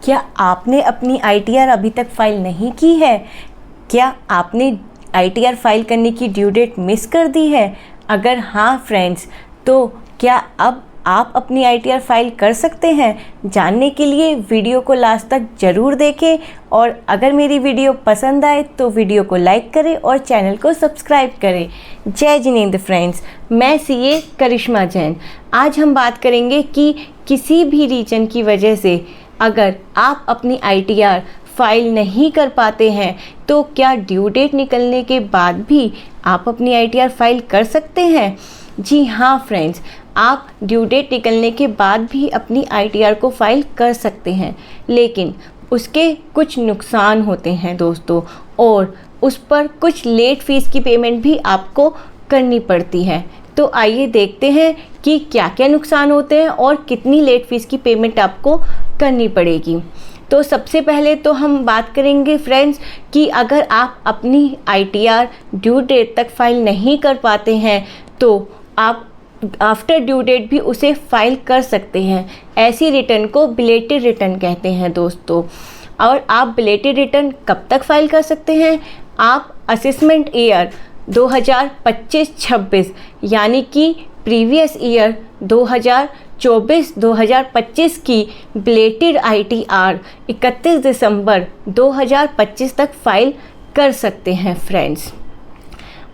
क्या आपने अपनी ITR अभी तक फ़ाइल नहीं की है? क्या आपने ITR फ़ाइल करने की ड्यू डेट मिस कर दी है? अगर हाँ फ्रेंड्स, तो क्या अब आप अपनी ITR फ़ाइल कर सकते हैं? जानने के लिए वीडियो को लास्ट तक ज़रूर देखें और अगर मेरी वीडियो पसंद आए तो वीडियो को लाइक करें और चैनल को सब्सक्राइब करें। जय जिनेंद्र फ्रेंड्स, मैं CA करिश्मा जैन। आज हम बात करेंगे कि किसी भी रीजन की वजह से अगर आप अपनी ITR फ़ाइल नहीं कर पाते हैं तो क्या ड्यू डेट निकलने के बाद भी आप अपनी ITR फ़ाइल कर सकते हैं? जी हाँ फ्रेंड्स, आप ड्यू डेट निकलने के बाद भी अपनी ITR को फ़ाइल कर सकते हैं, लेकिन उसके कुछ नुकसान होते हैं दोस्तों, और उस पर कुछ लेट फ़ीस की पेमेंट भी आपको करनी पड़ती है। तो आइए देखते हैं कि क्या क्या नुकसान होते हैं और कितनी लेट फ़ीस की पेमेंट आपको करनी पड़ेगी। तो सबसे पहले तो हम बात करेंगे फ्रेंड्स कि अगर आप अपनी ITR ड्यू डेट तक फ़ाइल नहीं कर पाते हैं तो आप आफ्टर ड्यू डेट भी उसे फ़ाइल कर सकते हैं। ऐसी रिटर्न को बिलेटेड रिटर्न कहते हैं दोस्तों। और आप बिलेटेड रिटर्न कब तक फ़ाइल कर सकते हैं? आप असेसमेंट ईयर 2025-26 यानी कि प्रीवियस ईयर 2024-2025 की बिलेटेड ITR 31 दिसंबर 2025 तक फ़ाइल कर सकते हैं फ्रेंड्स।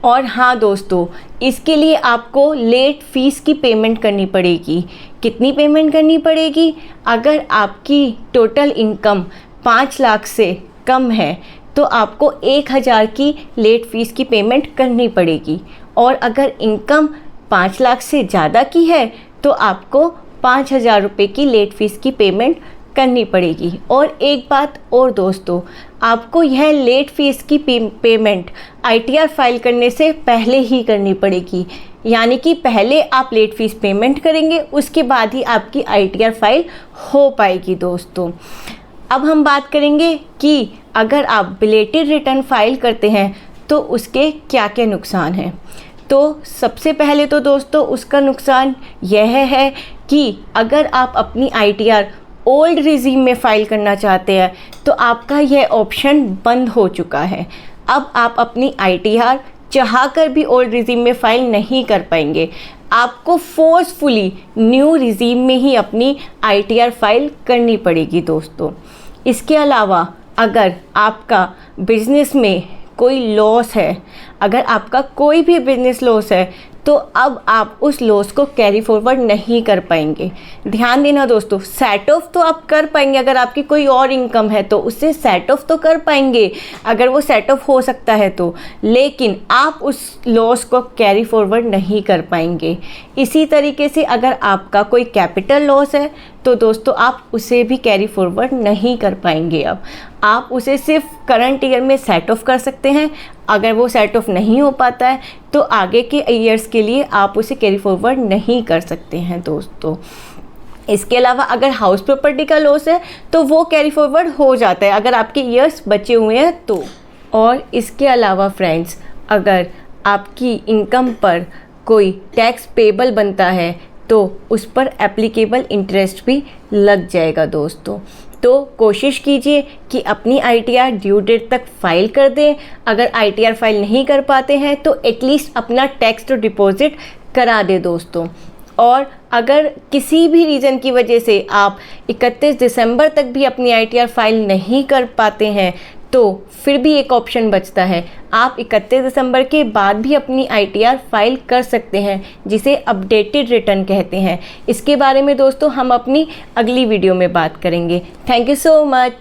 और हाँ दोस्तों, इसके लिए आपको लेट फ़ीस की पेमेंट करनी पड़ेगी। कितनी पेमेंट करनी पड़ेगी? अगर आपकी टोटल इनकम 5 लाख से कम है तो आपको 1000 की लेट फ़ीस की पेमेंट करनी पड़ेगी, और अगर इनकम 5 लाख से ज़्यादा की है तो आपको 5000 रुपये की लेट फ़ीस की पेमेंट करनी पड़ेगी। और एक बात और दोस्तों, आपको यह लेट फ़ीस की पेमेंट ITR फ़ाइल करने से पहले ही करनी पड़ेगी, यानी कि पहले आप लेट फ़ीस पेमेंट करेंगे, उसके बाद ही आपकी ITR फ़ाइल हो पाएगी दोस्तों। अब हम बात करेंगे कि अगर आप बिलेटेड रिटर्न फ़ाइल करते हैं तो उसके क्या क्या नुकसान हैं। तो सबसे पहले तो दोस्तों उसका नुकसान यह है कि अगर आप अपनी ITR ओल्ड रिजीम में फ़ाइल करना चाहते हैं तो आपका यह ऑप्शन बंद हो चुका है। अब आप अपनी ITR चाहकर भी ओल्ड रिजीम में फ़ाइल नहीं कर पाएंगे। आपको फोर्सफुली न्यू रिजीम में ही अपनी ITR फ़ाइल करनी पड़ेगी दोस्तों। इसके अलावा अगर आपका बिज़नेस में कोई लॉस है, अगर आपका कोई भी बिज़नेस लॉस है तो अब आप उस लॉस को कैरी फॉरवर्ड नहीं कर पाएंगे। ध्यान देना दोस्तों, सेट ऑफ तो आप कर पाएंगे, अगर आपकी कोई और इनकम है तो उससे सेट ऑफ तो कर पाएंगे, अगर वो सेट ऑफ हो सकता है तो, लेकिन आप उस लॉस को कैरी फॉरवर्ड नहीं कर पाएंगे। इसी तरीके से अगर आपका कोई कैपिटल लॉस है तो दोस्तों आप उसे भी कैरी फॉरवर्ड नहीं कर पाएंगे। अब आप उसे सिर्फ करंट ईयर में सेट ऑफ कर सकते हैं। अगर वो सेट ऑफ नहीं हो पाता है तो आगे के ईयर्स के लिए आप उसे कैरी फॉरवर्ड नहीं कर सकते हैं दोस्तों। इसके अलावा अगर हाउस प्रॉपर्टी का लॉस है तो वो कैरी फॉरवर्ड हो जाता है अगर आपके ईयर्स बचे हुए हैं तो। और इसके अलावा फ्रेंड्स, अगर आपकी इनकम पर कोई टैक्स पेबल बनता है तो उस पर एप्लीकेबल इंटरेस्ट भी लग जाएगा दोस्तों। तो कोशिश कीजिए कि अपनी ITR ड्यू डेट तक फ़ाइल कर दें। अगर ITR फ़ाइल नहीं कर पाते हैं तो एटलीस्ट अपना टैक्स तो डिपॉज़िट करा दें दोस्तों। और अगर किसी भी रीज़न की वजह से आप 31 दिसंबर तक भी अपनी ITR फ़ाइल नहीं कर पाते हैं तो फिर भी एक ऑप्शन बचता है, आप 31 दिसंबर के बाद भी अपनी ITR फ़ाइल कर सकते हैं, जिसे अपडेटेड रिटर्न कहते हैं। इसके बारे में दोस्तों हम अपनी अगली वीडियो में बात करेंगे। Thank you so much.